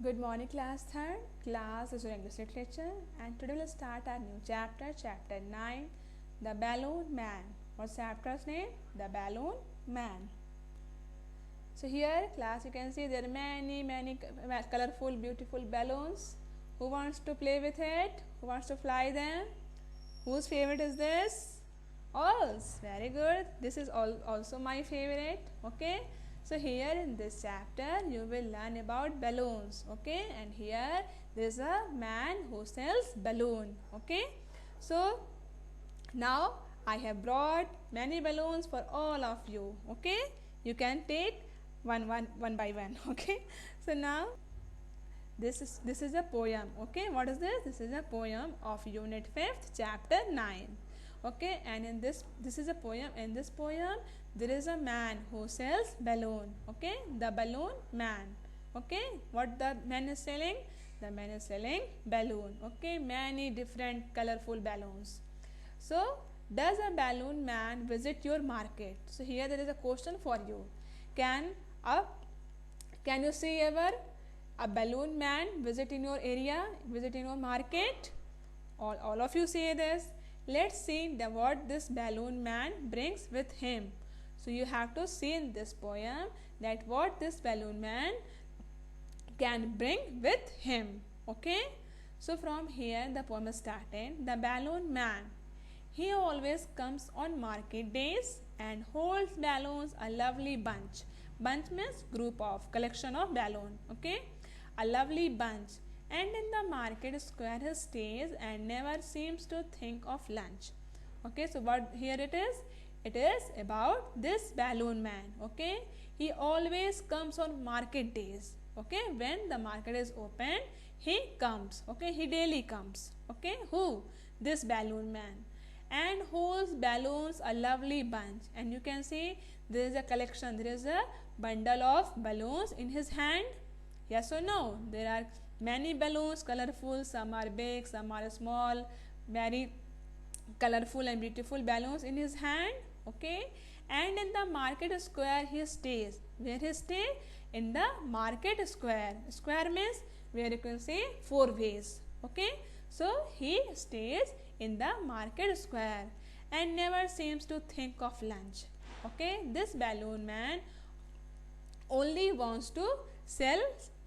Good morning, class third. Class is your English literature, and today we'll start our new chapter, chapter 9, The Balloon Man. What's the chapter's name? The Balloon Man. So here, class, you can see there are many colorful, beautiful balloons. Who wants to play with it? Who wants to fly them? Whose favorite is this? All's. Very good. This is also my favorite. Okay. So here in this chapter you will learn about balloons. Okay. And here there is a man who sells balloon. Okay. So now I have brought many balloons for all of you. Okay. You can take one by one. Okay. So now this is a poem. Okay. What is this? This is a poem of unit 5th chapter 9. Okay, and in this is a poem. In this poem there is a man who sells balloon. Okay, the balloon man. Okay, what the man is selling? The man is selling balloon. Okay, many different colorful balloons. So does a balloon man visit your market? So here there is a question for you. Can you see ever a balloon man visit in your area, visit in your market? All of you say this. Let's see what this balloon man brings with him. So you have to see in this poem that what this balloon man can bring with him. Okay. So from here the poem is started. The balloon man. He always comes on market days and holds balloons, a lovely bunch. Bunch means group of, collection of balloon. Okay. A lovely bunch. And in the market square he stays and never seems to think of lunch. Okay, so what here it is about this balloon man. Okay, he always comes on market days. Okay, when the market is open he comes. Okay, he daily comes. Okay, who? This balloon man. And holds balloons, a lovely bunch. And you can see there is a collection, there is a bundle of balloons in his hand. Yes or no? There are many balloons, colorful, some are big, some are small, very colorful and beautiful balloons in his hand. Okay, and in the market square he stays. Where he stay? In the market square. Square means where you can say four ways. Okay, so he stays in the market square and never seems to think of lunch. Okay, this balloon man only wants to sell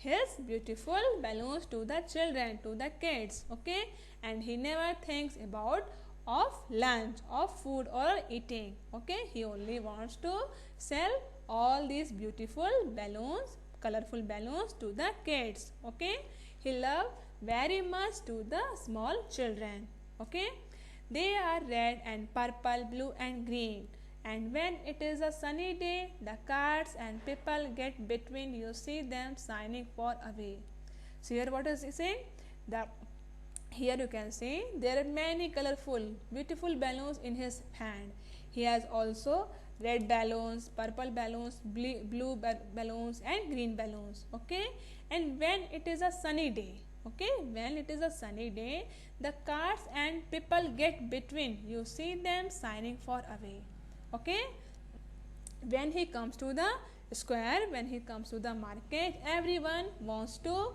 his beautiful balloons to the children, to the kids. Okay, and he never thinks about of lunch, of food or eating. Okay, he only wants to sell all these beautiful balloons, colorful balloons to the kids. Okay, he loves very much to the small children. Okay, they are red and purple, blue and green. And when it is a sunny day, the carts and people get between. You see them signing for away. So here what is he saying? Here you can see there are many colorful, beautiful balloons in his hand. He has also red balloons, purple balloons, blue balloons and green balloons. Okay, and when it is a sunny day, okay, when it is a sunny day, the carts and people get between. You see them signing for away. Okay, when he comes to the square, when he comes to the market, everyone wants to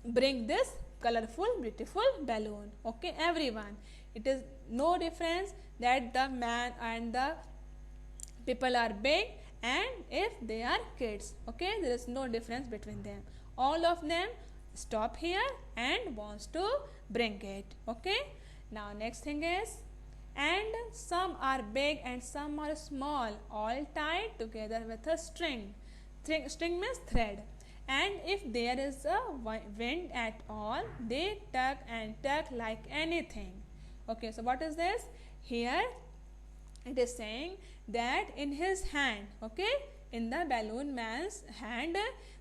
bring this colorful beautiful balloon. Okay, everyone, it is no difference that the man and the people are big and if they are kids. Okay, there is no difference between them. All of them stop here and wants to bring it. Okay, now next thing is, and some are big and some are small, all tied together with a string. String means thread. And if there is a wind at all, they tug and tug like anything. Okay, so what is this? Here it is saying that in his hand, okay, in the balloon man's hand,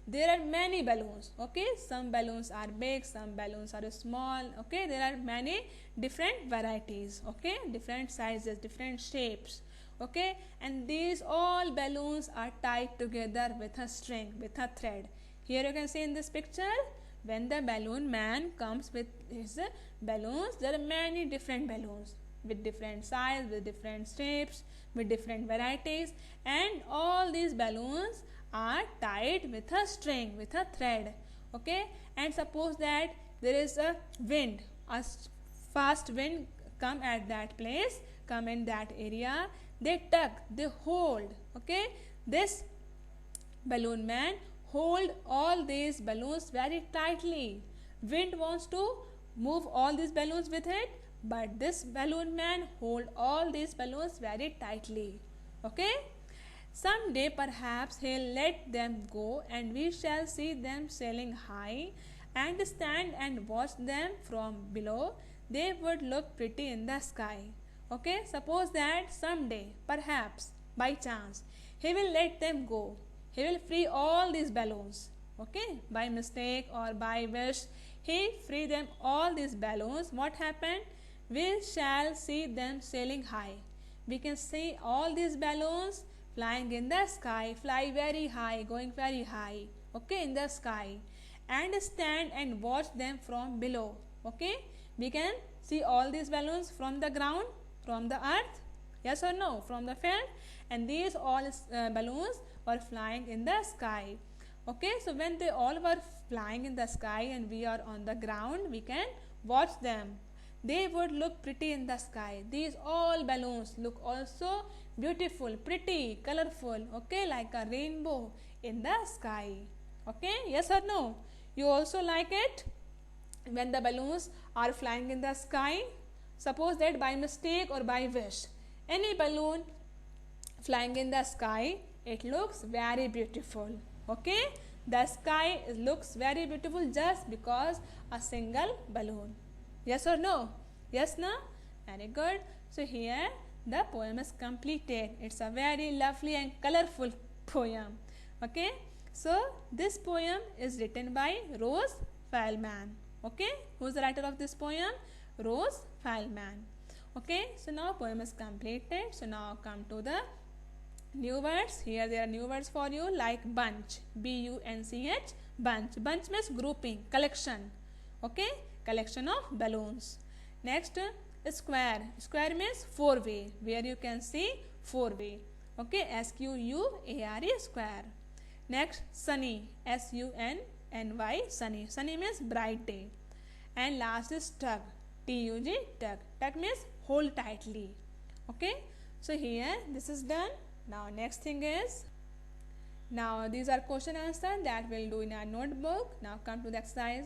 there are many balloons. Okay, some balloons are big, some balloons are small. Okay, there are many different varieties. Okay, different sizes, different shapes. Okay, and these all balloons are tied together with a string, with a thread. Here you can see in this picture, when the balloon man comes with his balloons, there are many different balloons with different size, with different shapes, with different varieties, and all these balloons are tied with a string, with a thread. Okay, and suppose that there is a wind, a fast wind come at that place, come in that area, they tug, they hold. Okay, this balloon man hold all these balloons very tightly. Wind wants to move all these balloons with it, but this balloon man hold all these balloons very tightly. Okay, someday perhaps he'll let them go and we shall see them sailing high and stand and watch them from below. They would look pretty in the sky. Okay, suppose that someday, perhaps, by chance, he will let them go. He will free all these balloons. Okay, by mistake or by wish, he free them all these balloons. What happened? We shall see them sailing high. We can see all these balloons flying in the sky, fly very high, going very high. Okay, in the sky, and stand and watch them from below. Okay, we can see all these balloons from the ground, from the earth. Yes or no? From the field. And these all balloons were flying in the sky. Okay, so when they all were flying in the sky and we are on the ground, we can watch them. They would look pretty in the sky. These all balloons look also beautiful, pretty, colorful. Okay, like a rainbow in the sky. Okay, yes or no? You also like it when the balloons are flying in the sky? Suppose that by mistake or by wish, any balloon flying in the sky, it looks very beautiful. Okay, the sky looks very beautiful just because a single balloon. Yes or no? Yes, no? Very good. So here the poem is completed. It's a very lovely and colorful poem. Okay, so this poem is written by Rose Feldman. Okay, who is the writer of this poem? Rose Feldman. Okay, so now poem is completed. So now come to the new words. Here there are new words for you, like bunch, B-U-N-C-H, bunch. Bunch means grouping, collection. Okay, collection of balloons. Next, square. Square means four-way, where you can see four-way. Okay, S-Q-U-A-R-E, square. Next, sunny, S-U-N-N-Y, sunny. Sunny means bright day. And last is tug, T-U-G, tug. Tug means hold tightly. Okay, so here this is done. Now next thing is, now these are question answer that we'll do in our notebook. Now come to the exercise.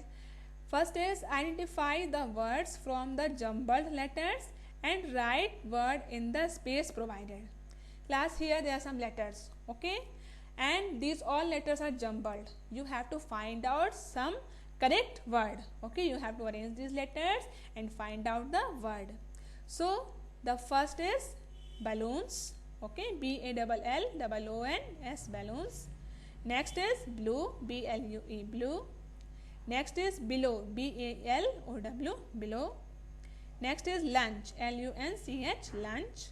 First is identify the words from the jumbled letters and write word in the space provided. Class, here there are some letters. Okay, and these all letters are jumbled. You have to find out some correct word. Okay, you have to arrange these letters and find out the word. So the first is balloons. Okay, B-A-L-L-O-O-N-S, balloons. Next is blue, B-L-U-E, blue. Next is below, B-A-L-O-W, below. Next is lunch, L-U-N-C-H, lunch.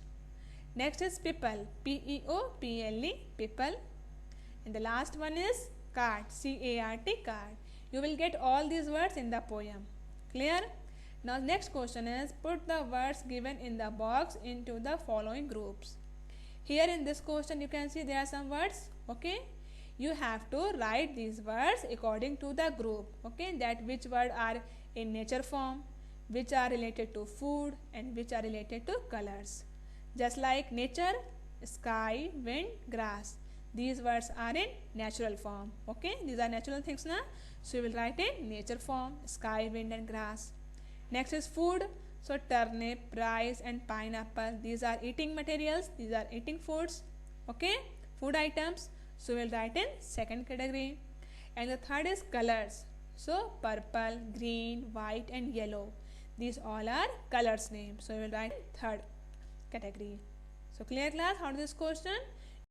Next is people, P-E-O-P-L-E, people. And the last one is card, C-A-R-T, card. You will get all these words in the poem. Clear? Now next question is, put the words given in the box into the following groups. Here in this question you can see there are some words. Okay, you have to write these words according to the group. Okay, that which word are in nature form, which are related to food, and which are related to colors. Just like nature, sky, wind, grass, these words are in natural form. Okay, these are natural things now, so you will write in nature form, sky, wind and grass. Next is food. So turnip, rice and pineapple, these are eating materials, these are eating foods. Okay, food items, so we will write in second category. And the third is colors. So purple, green, white and yellow, these all are colors name, so we will write third category. So clear class, how to this question?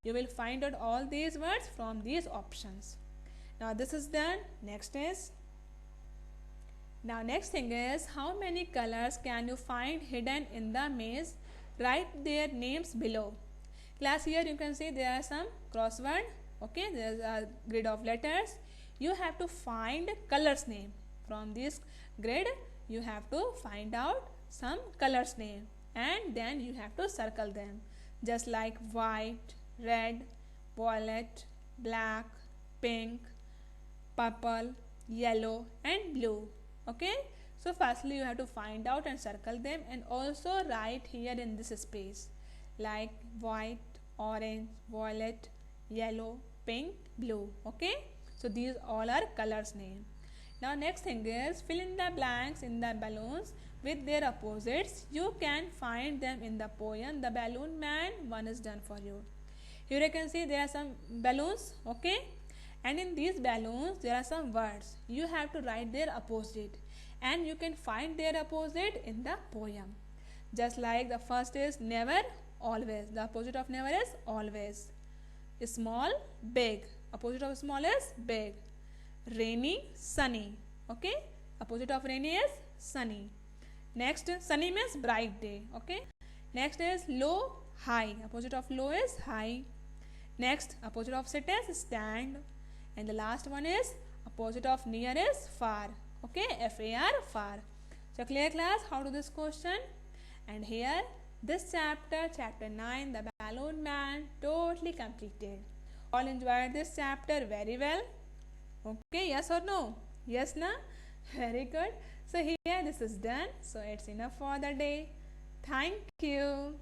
You will find out all these words from these options. Now this is done. Next is, now next thing is, how many colors can you find hidden in the maze? Write their names below. Class, here you can see there are some crossword. Okay, there is a grid of letters. You have to find colors name. From this grid you have to find out some colors name and then you have to circle them, just like white, red, violet, black, pink, purple, yellow and blue. Okay, so firstly you have to find out and circle them, and also write here in this space like white, orange, violet, yellow, pink, blue. Okay, so these all are colors name. Now next thing is fill in the blanks in the balloons with their opposites. You can find them in the poem The Balloon Man. One is done for you. Here you can see there are some balloons, okay, and in these balloons there are some words. You have to write their opposite, and you can find their opposite in the poem. Just like the first is never, always. The opposite of never is always. Small, big. Opposite of small is big. Rainy, sunny. Okay, opposite of rainy is sunny. Next, sunny means bright day. Okay, next is low, high. Opposite of low is high. Next, opposite of sit is stand. And the last one is opposite of near is far. Okay, FAR, far. So clear class how to this question? And here this chapter, chapter 9, The Balloon Man, totally completed. All enjoyed this chapter very well. Okay, yes or no? Yes, na? Very good. So here this is done. So it's enough for the day. Thank you.